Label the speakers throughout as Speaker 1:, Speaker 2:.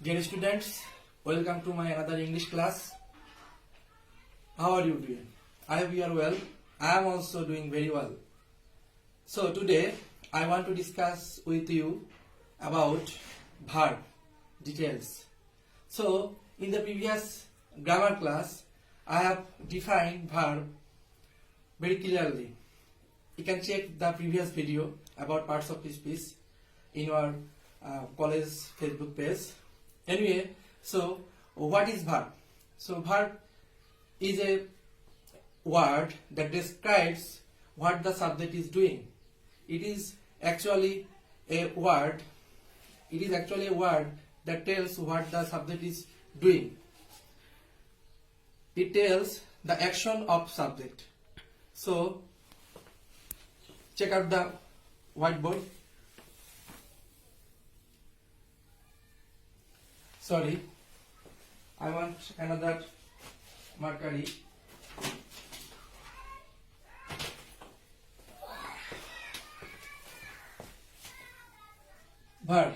Speaker 1: Dear students, welcome to my another English class. How are you doing? I hope you are well. I am also doing very well. So today I want to discuss with you about verb details. So in the previous grammar class I have defined verb very clearly. You can check the previous video about parts of speech in your college Facebook page. Anyway, so what is verb? So verb is a word that describes what the subject is doing. It is actually a word that tells what the subject is doing. It tells the action of subject. So check out the whiteboard. Sorry, I want another marker. Verb.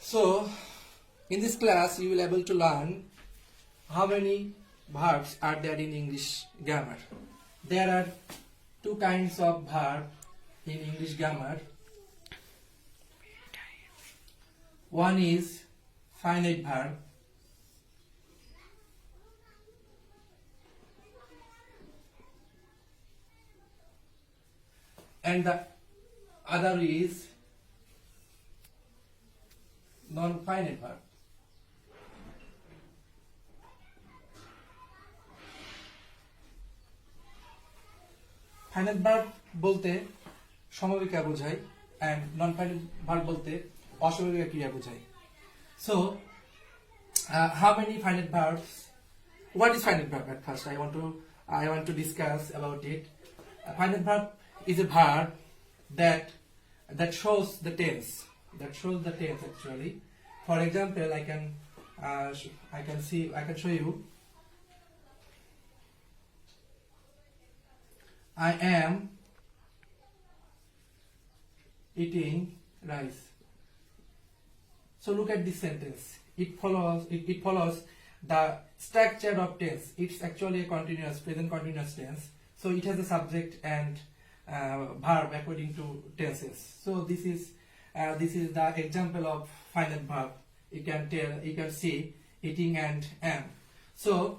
Speaker 1: So in this class you will able to learn how many verbs are there in English grammar. There are two kinds of verb in English grammar. One is finite verb and the other is non-finite verb. Finite verb বলতে সমবিক্রিয়া বোঝায় and non-finite verb বলতে অসমবিক্রিয়া ক্রিয়া বোঝায়. So how many finite verbs? What is finite verb? At first I want to discuss about it. A finite verb is a verb that shows the tense. Actually. For example, I can show you. I am eating rice. So look at this sentence. It follows the structure of tense. It's actually a present continuous tense. So it has a subject and verb according to tenses. So this is the example of finite verb. You can see eating and am. So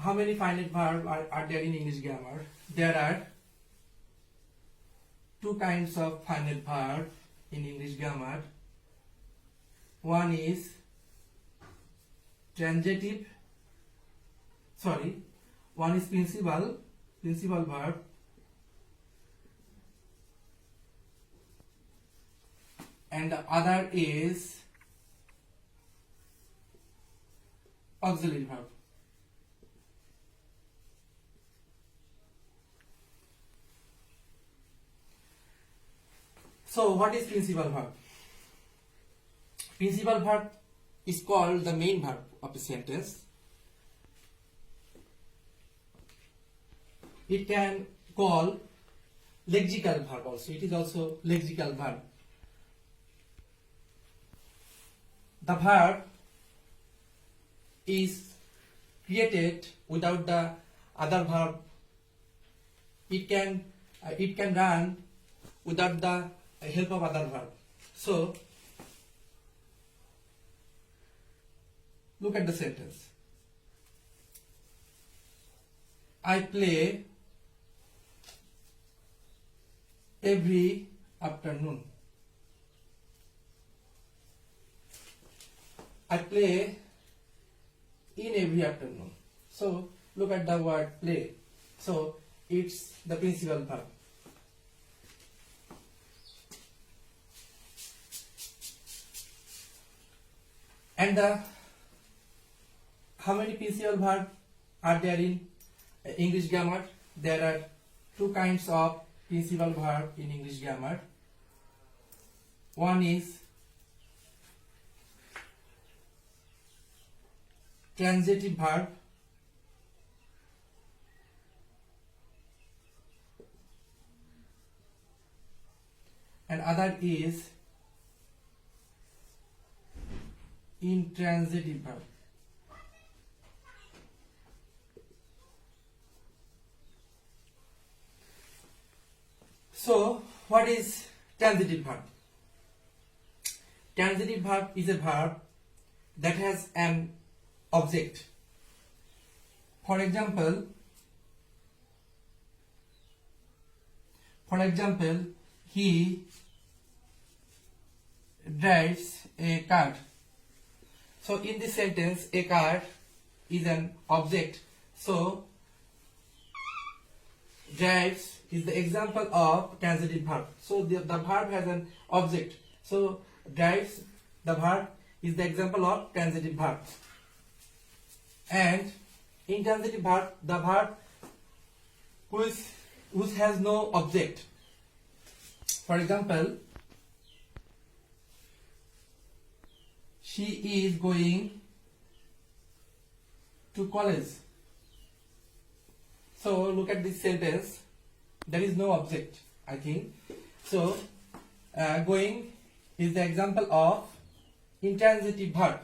Speaker 1: how many finite verbs are there in English grammar? There are two kinds of finite verb in English grammar. One is one is principal verb, and the other is auxiliary verb. So what is principal verb? Principal verb is called the main verb of a sentence. It can call lexical verb also. It is also lexical verb. The verb is created without the other verb. It can run without the help of other verb. So look at the sentence. I play every afternoon. I play in every afternoon. So look at the word play. So it's the principal verb. And how many principal verbs are there in English grammar? There are two kinds of principal verb in English grammar. One is transitive verb, and other is intransitive verb. So, what is transitive verb? Transitive verb is a verb that has an object. For example, he drives a car. So in this sentence, a car is an object. So drives is the example of transitive verb. So the verb has an object. So drives, the verb, is the example of transitive verb. And intransitive verb, the verb which has no object. For example, she is going to college. So look at this sentence. There is no object, I think. So going is the example of intransitive verb.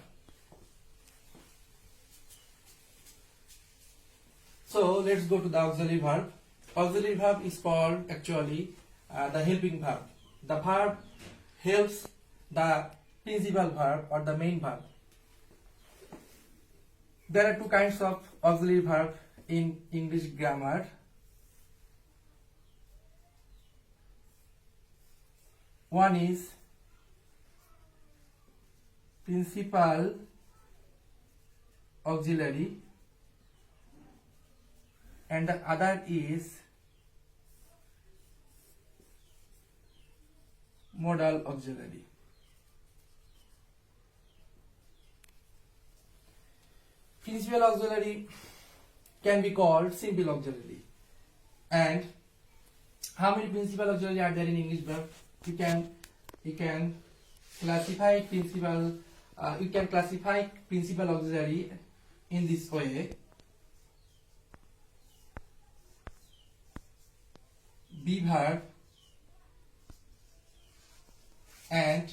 Speaker 1: So let's go to the auxiliary verb. Auxiliary verb is called actually the helping verb. The verb helps the principal verb or the main verb. There are two kinds of auxiliary verb in English grammar. One is principal auxiliary and the other is modal auxiliary. Principal auxiliary can be called simple auxiliary. And how many principal auxiliary are there in English verb? You can classify principal auxiliary in this way. Be verb and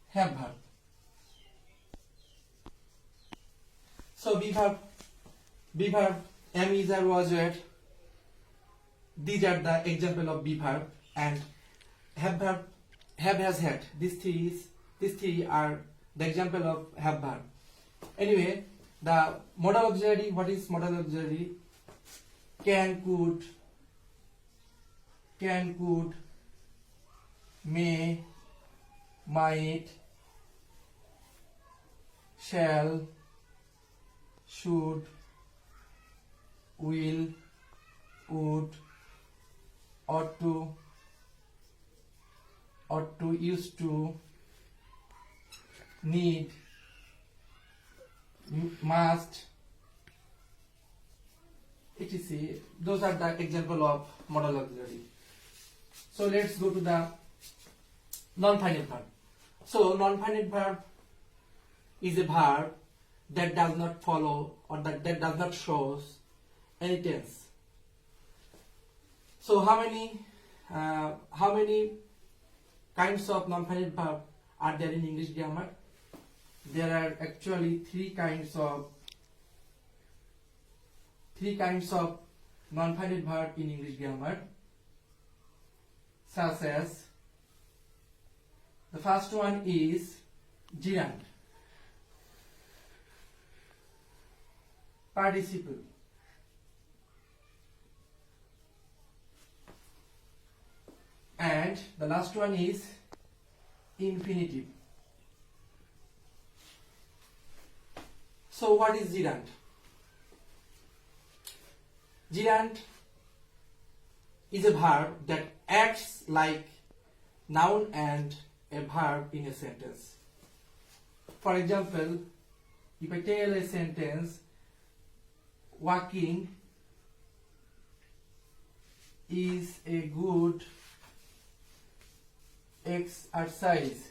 Speaker 1: have verb. So be verb, am, is, are, was, were. These are the example of be verb. And have verb, have, has, had. These three are the example of have verb. Anyway, the modal auxiliary. What is modal auxiliary? Can, could, may, might, shall, should, will, would, ought to, used to, need, must, etc. Those are the example of modal auxiliary. So let's go to the non-finite verb. So non-finite verb is a verb that does not follow or that does not show any tense. So how many kinds of non-finite verb are there in English grammar? There are actually three kinds of non-finite verb in English grammar, such as the first one is gerund, participle, and the last one is infinitive. So what is gerund? Gerund is a verb that acts like noun and a verb in a sentence. For example, if I tell a sentence, walking is a good exercise.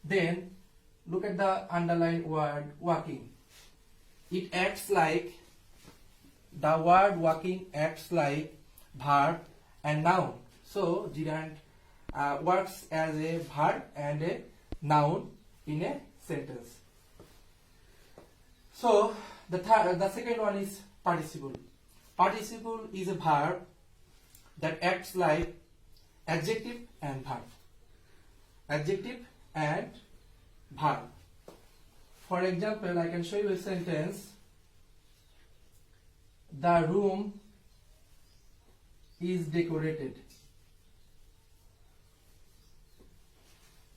Speaker 1: Then look at the underlined word walking. It acts like, the word walking acts like verb and noun. So gerund works as a verb and a noun in a sentence. So the second one is participle. Participle is a verb that acts like adjective and verb. Adjective and verb. For example, I can show you a sentence. The room is decorated.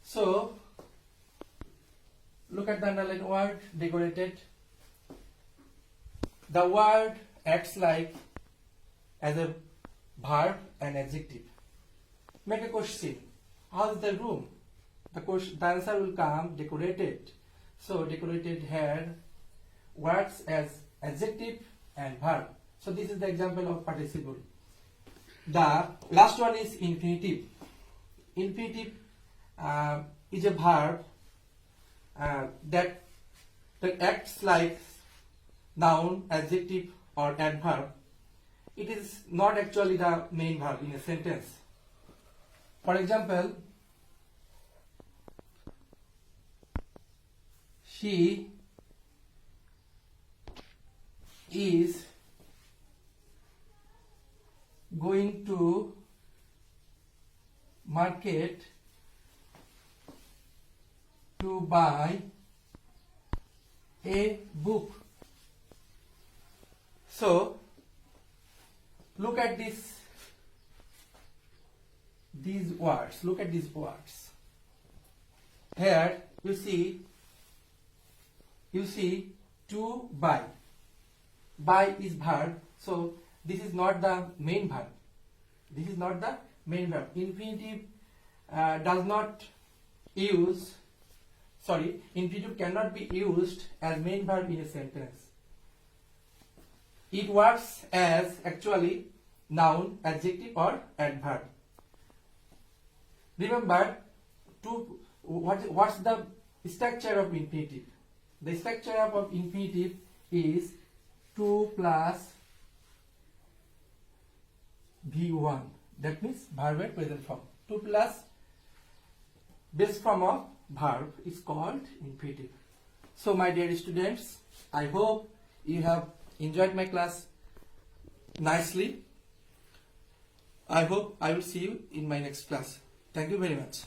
Speaker 1: So look at the underlined word decorated. The word acts like as a verb and adjective. Make a question. How is the room? The answer will come decorated. So decorated here works as adjective and verb. So this is the example of participle. The last one is infinitive. Infinitive is a verb that acts like noun, adjective or adverb. It is not actually the main verb in a sentence. For example, she is going to market to buy a book. So look at these words. Look at these words. Here you see to buy. Buy is verb. So this is not the main verb. This is not the main verb. Infinitive does not use. Sorry, infinitive cannot be used as main verb in a sentence. It works as actually noun, adjective or adverb. Remember, what's the structure of infinitive? The structure of infinitive is 2 plus V1. That means verb at present form. 2 plus base form of verb is called infinitive. So my dear students, I hope you have enjoyed my class nicely. I hope I will see you in my next class. Thank you very much.